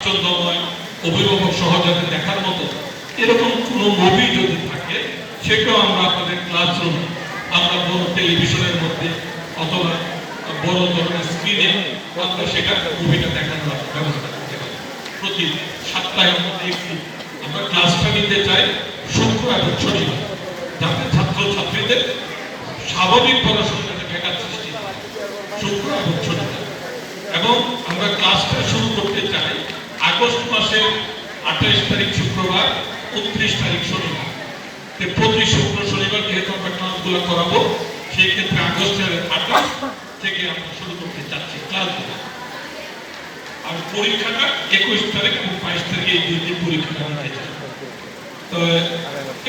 চন্দ্রময় অভিভাবক সহজাতে দেখার মতো এরকম কোনো মুভি যদি থাকে সেটাও আমরা আপনাদের ক্লাসরুমে আমরা বড় টেলিভিশনের মধ্যে অথবা বড় ধরনের স্ক্রিনে আমরা সেটা মুভিটা দেখানোর ব্যবস্থা করতে পারি। প্রতি সপ্তাহের মধ্যে একটি আমরা ক্লাসটা নিতে চাই শুক্র এবং শনিবার, যাতে ছাত্রছাত্রীদের স্বাভাবিক পড়াশোনাতে ব্যাঘাত সৃষ্টি হয় শুক্র এবং শনিবার। এবং আমরা ক্লাসটা শুরু করতে চাই আগস্ট মাসের 28 তারিখ শুক্রবার, 29 তারিখ শনিবার। প্রতি শুক্র শনিবার যেহেতু আমরা ক্লাসগুলো করাবো, সেই ক্ষেত্রে আগস্টের 28 থেকে আমরা শুরু করতে চাচ্ছি ক্লাসগুলো। আর পরীক্ষাটা 21 তারিখ এবং 22 তারিখে এই দুই দিন পরীক্ষাটা নিতে চাই। তো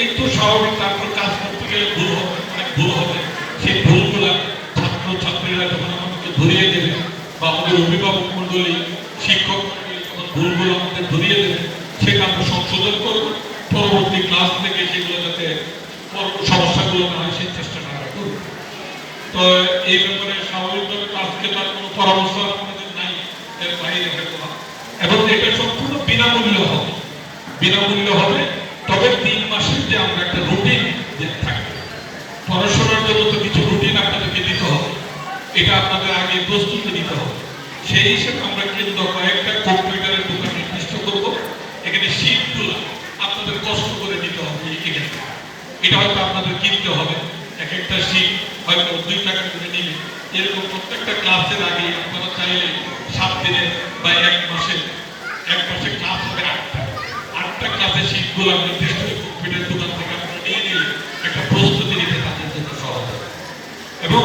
এই তো স্বাভাবিক, তারপর কাজ করতে গেলে ভুল হবে, অনেক ভুল হবে। সেই ভুলগুলা ছাত্রছাত্রীরা যখন আমাদেরকে ধরিয়ে দেবে বা আমাদের অভিভাবক মন্ডলী, শিক্ষক ভুলগুলো আমাদের ধরিয়ে দেবে, সেটা আমরা সংশোধন করব। পরবর্তী ক্লাস থেকে সেগুলো যাতে সমস্যাগুলো না হয় সেই চেষ্টাটা আমরা করব। তো এই ব্যাপারে স্বাভাবিকভাবে আজকে তার কোনো পরামর্শ আমাদের নাই, এর বাইরে হয়তো। এবং এটা সম্পূর্ণ বিনামূল্যে হবে, বিনামূল্যে হবে। তবে 3 মাসের যে আমরা একটা রুটিন যে থাকবে, পড়াশোনার জন্য তো কিছু রুটিন আপনাদেরকে দিতে হবে, এটা আপনাদের আগে প্রস্তুতি নিতে হবে। সেই হিসেবে আমরা কিন্তু কয়েকটা কম্পিউটারের দোকান নির্দিষ্ট করব। এখানে শীটগুলো আপনাদের কষ্ট করে নিতে হবে। এখানে এটা হয়তো আপনাদের কিনতে হবে, এক একটা শীট হয়তো 2 টাকা করে নিবে। এরকম প্রত্যেকটা ক্লাসের আগে আপনারা চাইলে 7 দিনে বা 1 মাসে ক্লাস হবে 8টা ক্লাসের শীটগুলো নির্দিষ্ট কম্পিউটার দোকান থেকে আপনারা নিয়ে নিলে একটা প্রস্তুতি নিতে তাদের জন্য সহজ হবে। এবং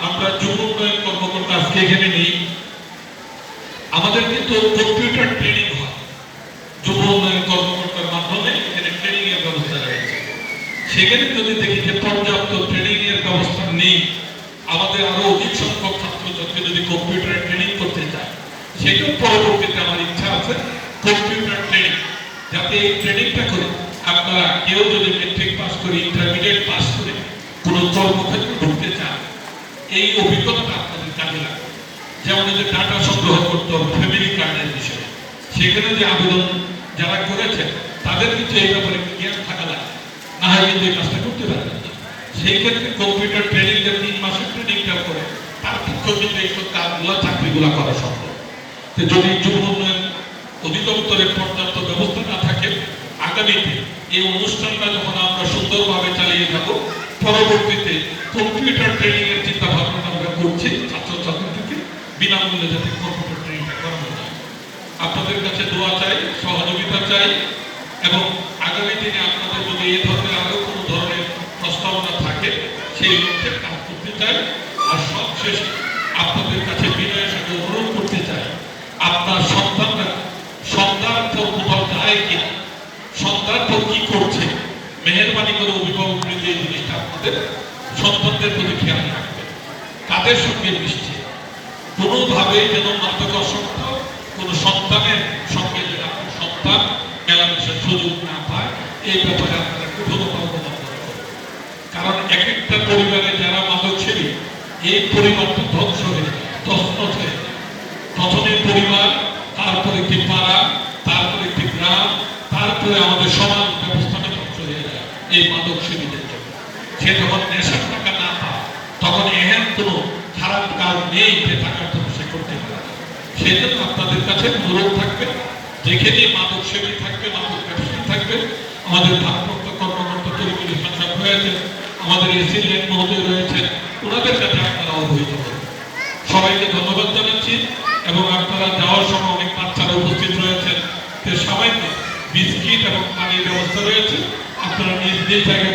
আমরা যুব উন্নয়ন কর্মকর্তা আজকে এখানে নেই, আমাদের কিন্তু কম্পিউটার ট্রেনিং হয় যুব উন্নয়ন কর্মকর্তার মাধ্যমে। এখানে ট্রেনিং এর ব্যবস্থা রয়েছে। সেখানে যদি দেখি যে পর্যাপ্ত ট্রেনিং এর ব্যবস্থা নেই, আমাদের আরো অধিক সংখ্যক ছাত্রছাত্রী যদি কম্পিউটার ট্রেনিং করতে চায়, সেটাও পরবর্তীতে আমার ইচ্ছা আছে কম্পিউটার ট্রেনিং, যাতে এই ট্রেনিংটা করে আপনারা কেউ যদি মেট্রিক পাস করে, ইন্টারমিডিয়েট পাস করে কোনো কর্মক্ষেত্রে ঢুকতে চান, এই অভিজ্ঞতাটা আপনাদের কাজে লাগবে। যেমন যে ডাটা সংগ্রহ করতে হবে ফ্যামিলি কার্ডের বিষয়ে, সেখানে যে আবেদন যারা করেছেন তাদের কিন্তু এই ব্যাপারে জ্ঞান থাকা লাগে, না হয় কিন্তু এই কাজটা করতে পারবেন না। সেই ক্ষেত্রে কম্পিউটার ট্রেনিং যে 3 মাসের ট্রেনিংটা করে, তার পক্ষেও কিন্তু এইসব কাজগুলো চাকরিগুলো করা সম্ভব। তো যদি যুব উন্নয়ন অধিদপ্তরের পর্যাপ্ত ব্যবস্থা না থাকে, আগামীতে এই অনুষ্ঠানটা যখন আমরা সুন্দরভাবে চালিয়ে যাব, পরবর্তীতে কম্পিউটার ট্রেনিং এর চিন্তা ভাবনা আমরা করছি ছাত্রছাত্রীদেরকে বিনামূল্যে যাতে কম্পিউটার ট্রেনিংটা করানো যায়। আপনাদের কাছে দোয়া চাই, সহযোগিতা চাই। এবং আগামী দিনে আপনাদের যদি এই ধরনের আরো কোনো ধরনের প্রস্তাবনা থাকে, সেই লক্ষ্যে কাজ করতে চাই। আর সবশেষে আপনাদের কাছে বিনয়ের সাথে অনুরোধ করতে চাই, আপনার সন্তানরা সন্ধ্যার পর কোথাও যায় কিনা, সন্ধ্যার পর কি করছে, মেহেরবানি করে অভিভাবক বৃন্দ এই জিনিসটা আপনাদের সন্তানদের প্রতি খেয়াল রাখবেন। কাদের সঙ্গে মিশছে, কোনোভাবে যেন মাদকাসক্ত কোনো সন্তানের সঙ্গে যেন আপনার সন্তান মেলামেশার সুযোগ না পায়, এই ব্যাপারে আপনারা কঠোরভাবে অবলম্বন করবেন। কারণ এক একটা পরিবারে যারা মাদক সেবী, এই পরিবারটা ধ্বংস হয়ে যায়, তছনছ হয়ে যায়। প্রথমে পরিবার, তারপরে একটি পাড়া, তারপরে একটি গ্রাম, তারপরে আমাদের সমাজ ব্যবস্থাটা ধ্বংস হয়ে যায় এই মাদক সেবীদের জন্য। সে যখন নেশার টাকা না পায়, তখন এহেন কোনো খারাপ কাজ নেই যে টাকার জন্য সে করতে পারে। সেই জন্য আপনাদের কাছে অনুরোধ থাকবে, যেখানে মাদক সেবী থাকবে, মাদক ব্যবসায়ী থাকবে, আমাদের ভারপ্রাপ্ত কর্মকর্তা তরিকুল ইসলাম সাহেব রয়েছেন, আমাদের এসিলেন্ট মহোদয় রয়েছেন, ওনাদের কাছে আপনারা অবহিত করবেন। সবাইকে ধন্যবাদ জানাচ্ছি। এবং আপনারা যাওয়ার সময় অনেক বাচ্চারা উপস্থিত রয়েছেন, সবাইকে বিস্কিট এবং পানির ব্যবস্থা রয়েছে, আপনারা নিজ নিজ জায়গায়